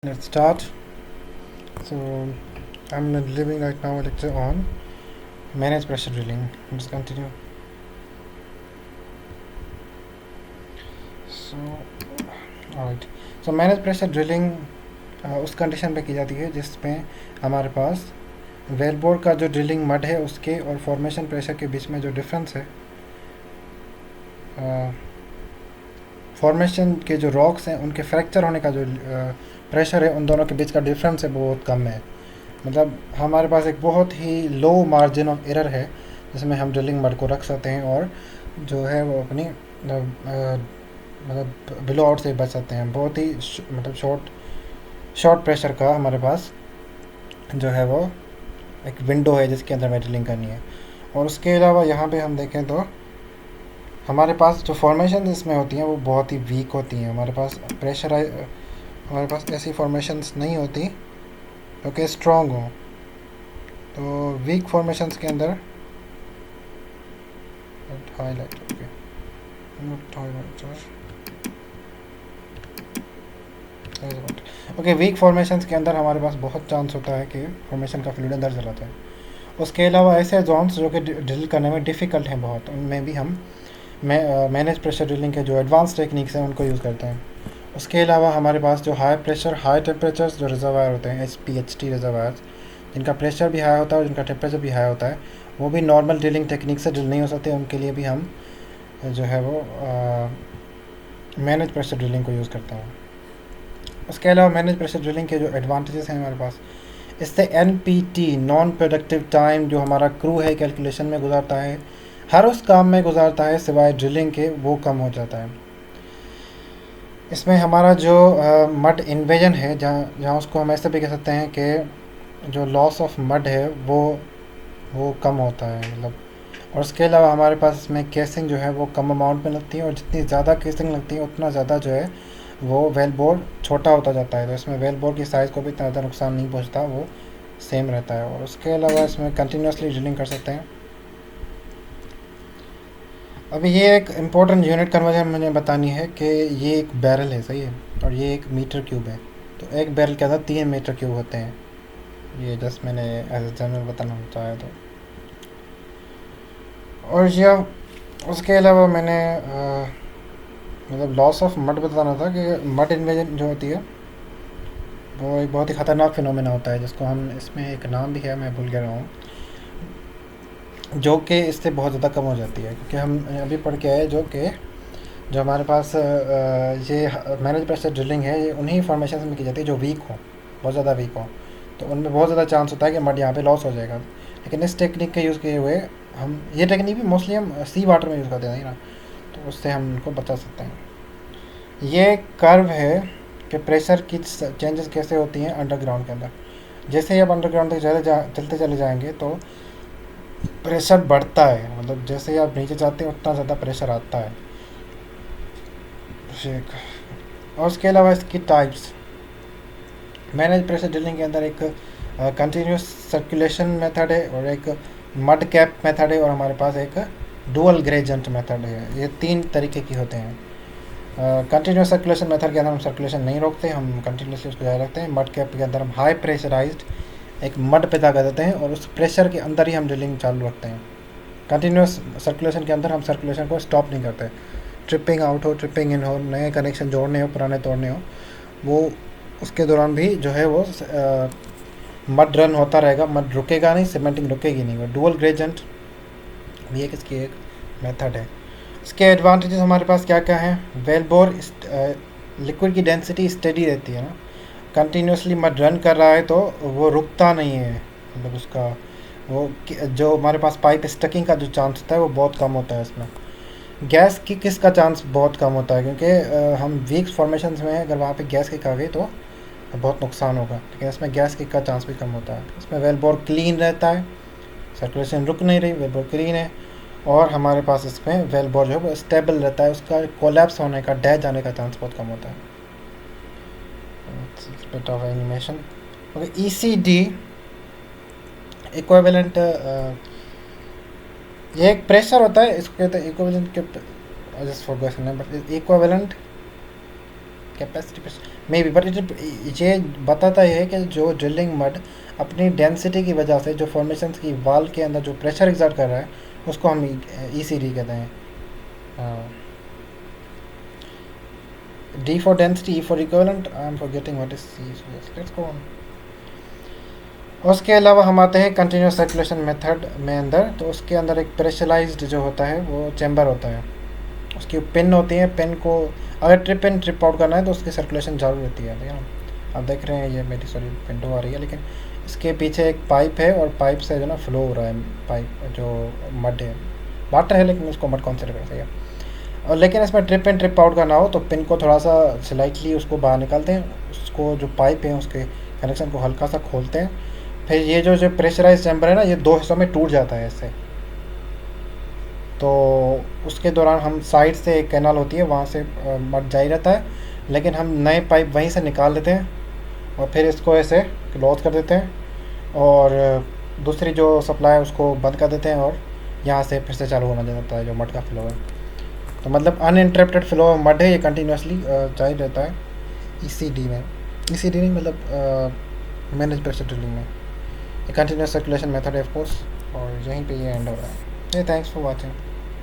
Let's start. So I'm delivering right now a lecture on managed pressure drilling. Let's continue. So alright. So managed pressure drilling उस condition पे की जाती है जिसमें हमारे पास wellbore का जो ड्रिलिंग मड है उसके और फॉर्मेशन प्रेशर के बीच में जो डिफरेंस है, फॉर्मेशन के जो रॉक्स हैं उनके फ्रैक्चर होने का जो प्रेशर है उन दोनों के बीच का डिफरेंस है बहुत कम है। मतलब हमारे पास एक बहुत ही लो मार्जिन ऑफ एरर है जिसमें हम ड्रिलिंग मड को रख सकते हैं और जो है वो अपनी मतलब बिलो आउट से बच सकते हैं। बहुत ही मतलब शॉर्ट प्रेशर का हमारे पास जो है वो एक विंडो है जिसके अंदर हमें ड्रिलिंग करनी है। और उसके अलावा यहाँ पे हम देखें तो हमारे पास जो फॉर्मेशन इसमें होती हैं वो बहुत ही वीक होती हैं। हमारे पास हमारे पास ऐसी फॉर्मेशंस नहीं होती जो कि स्ट्रॉन्ग हो। तो वीक फॉर्मेशंस के अंदर हाईलाइट ओके वीक फॉर्मेशंस के अंदर हमारे पास बहुत चांस होता है कि फॉर्मेशन का फ्लूइड अंदर चला जाए। उसके अलावा ऐसे जोन्स जो कि ड्रिल करने में डिफ़िकल्ट हैं बहुत, उनमें भी हम मैनेज प्रेशर ड्रिलिंग के जो एडवांस टेक्निक्स हैं उनको यूज़ करते हैं। उसके अलावा हमारे पास जो हाई प्रेशर हाई टेम्परेचर्स जो रिजर्वायर होते हैं HPHT रिजर्वायर्स, जिनका प्रेशर भी हाई होता है और जिनका टेम्परेचर भी हाई होता है, वो भी नॉर्मल ड्रिलिंग टेक्निक से ड्रिल नहीं हो सकते। उनके लिए भी हम जो है वो मैनेज प्रेशर ड्रिलिंग को यूज़ करते हैं। उसके अलावा मैनेज प्रेशर ड्रिलिंग के जो एडवांटेजेस हैं हमारे पास, इससे NPT नॉन प्रोडक्टिव टाइम जो हमारा क्रू है कैलकुलेशन में गुजारता है, हर उस काम में गुजारता है सिवाय ड्रिलिंग के, वो कम हो जाता है। इसमें हमारा जो मड इन्वेजन है, जहाँ उसको हम ऐसे भी कह सकते हैं कि जो लॉस ऑफ मड है वो कम होता है मतलब। और उसके अलावा हमारे पास इसमें केसिंग जो है वो कम अमाउंट में लगती है और जितनी ज़्यादा केसिंग लगती है उतना ज़्यादा जो है वो वेल बोर छोटा होता जाता है। तो इसमें वेल बोर की साइज़ को भी इतना ज़्यादा नुकसान नहीं पहुँचता, वो सेम रहता है। और उसके अलावा इसमें कंटिन्यूसली ड्रिलिंग कर सकते हैं। अभी ये एक इम्पोर्टेंट यूनिट कन्वर्जन मुझे बतानी है कि ये एक बैरल है, सही है, और ये एक मीटर क्यूब है। तो एक बैरल के अंदर 3 मीटर क्यूब होते हैं। ये जस्ट मैंने एज ए जनरल बताना चाहा तो। और यह उसके अलावा मैंने मतलब लॉस ऑफ मड बताना था कि मड इन्वेजन जो होती है वो एक बहुत ही ख़तरनाक फिनोमेना होता है जिसको हम, इसमें एक नाम भी है मैं भूल गया हूँ, जो कि इससे बहुत ज़्यादा कम हो जाती है। क्योंकि हम अभी पढ़ के आए जो हमारे पास ये मैनेज प्रेशर ड्रिलिंग है, ये उन्हीं फॉर्मेशन में की जाती है जो वीक हो, बहुत ज़्यादा वीक हो। तो उनमें बहुत ज़्यादा चांस होता है कि मड यहाँ पे लॉस हो जाएगा। लेकिन इस टेक्निक के यूज़ किए हुए हम, ये टेक्निक भी मोस्टली हम सी वाटर में यूज़ करते हैं ना, तो उससे हम उनको बचा सकते हैं। ये कर्व है कि प्रेशर की चेंजेस कैसे होती हैं अंडरग्राउंड के अंदर। जैसे ही आप अंडरग्राउंड तक चलते चले जाएंगे तो प्रेशर बढ़ता है, मतलब जैसे ही आप नीचे जाते हैं उतना ज़्यादा प्रेशर आता है। और उसके अलावा इसकी टाइप्स, मैनेज प्रेशर ड्रिलिंग के अंदर एक कंटिन्यूस सर्कुलेशन मेथड है और एक मड कैप मेथड है और हमारे पास एक डुअल ग्रेजेंट मेथड है। ये 3 तरीके की होते हैं। कंटिन्यूस सर्कुलेशन मेथड के अंदर हम सर्कुलेशन नहीं रोकते, हम कंटिन्यूसली उसको जारी रखते हैं। मड कैप के अंदर हम हाई प्रेशराइज्ड एक मड पैदा कर देते हैं और उस प्रेशर के अंदर ही हम ड्रिलिंग चालू रखते हैं। कंटिन्यूस सर्कुलेशन के अंदर हम सर्कुलेशन को स्टॉप नहीं करते। ट्रिपिंग आउट हो, ट्रिपिंग इन हो, नए कनेक्शन जोड़ने हो, पुराने तोड़ने हो, वो उसके दौरान भी जो है वो मड रन होता रहेगा, मड रुकेगा नहीं, सीमेंटिंग रुकेगी नहीं। वो डुअल ग्रेजेंट भी एक इसकी एक मेथड है। इसके एडवांटेजेस हमारे पास क्या क्या हैं? वेल बोर लिक्विड की डेंसिटी स्टेडी रहती है ना, कंटिन्यूसली मड रन कर रहा है तो वो रुकता नहीं है, मतलब उसका वो जो हमारे पास पाइप स्टकिंग का जो चांस होता है वो बहुत कम होता है। इसमें गैस की किस का चांस बहुत कम होता है क्योंकि हम वीक फॉर्मेशन में अगर वहाँ पे गैस किक आ गई तो बहुत नुकसान होगा, लेकिन इसमें गैस किक का चांस भी कम होता है। इसमें वेल बोर क्लीन रहता है, सर्कुलेशन रुक नहीं रही, वेल बोर क्लीन है। और हमारे पास इसमें वेल बोर जो है वो स्टेबल रहता है, उसका कोलैप्स होने का, डैश जाने का चांस बहुत कम होता है। bit of animation. Okay, ECD equivalent, ये एक प्रेशर होता है, इसको कहते हैं इक्विवेलेंट के, just forgot but equivalent capacity may be, but ये बताता है कि जो ड्रिलिंग मड अपनी डेंसिटी की वजह से जो फॉर्मेशन की वाल के अंदर जो प्रेशर एग्जर्ट कर रहा है उसको हम ECD कहते हैं. D for density, E for equivalent. I am forgetting what is C. So yes, let's go on. उसके अलावा हम आते हैं कंटिन्यूस सर्कुलेशन मेथड में अंदर. तो उसके अंदर एक प्रेशराइज्ड जो होता है वो चैम्बर होता है, उसकी पिन होती है. पिन को अगर ट्रिप इन ट्रिप आउट करना है तो उसकी सर्कुलेशन ज़रूर होती है. ठीक है, आप देख रहे हैं ये मेरी सॉरी विंडो आ रही है, लेकिन इसके पीछे एक पाइप है और पाइप से जो ना फ्लो हो रहा है. पाइप जो मड है, वाटर है लेकिन उसको मड कंसिडर करते हैं. और लेकिन इसमें ट्रिप इन ट्रिप आउट करना हो तो पिन को थोड़ा सा स्लाइटली उसको बाहर निकालते हैं, उसको जो पाइप है उसके कनेक्शन को हल्का सा खोलते हैं. फिर ये जो प्रेशराइज चैम्बर है ना, ये 2 हिस्सों में टूट जाता है इससे. तो उसके दौरान हम साइड से एक कैनाल होती है वहाँ से मड जारी रहता है, लेकिन हम नए पाइप वहीं से निकाल लेते हैं और फिर इसको ऐसे क्लोज कर देते हैं और दूसरी जो सप्लाई है उसको बंद कर देते हैं और यहाँ से फिर से चालू होना जाता है जो मड का फ्लो है. तो मतलब अनइंटरप्टेड फ्लो ऑफ मड है, ये कंटिन्यूसली जारी रहता है ECD में. ECD नहीं मतलब मैनेज प्रेशर ड्रिलिंग में. ये कंटिन्यूस सर्कुलेशन मेथड है ऑफ कोर्स, और यहीं पे ये एंड हो रहा है. Thanks for watching.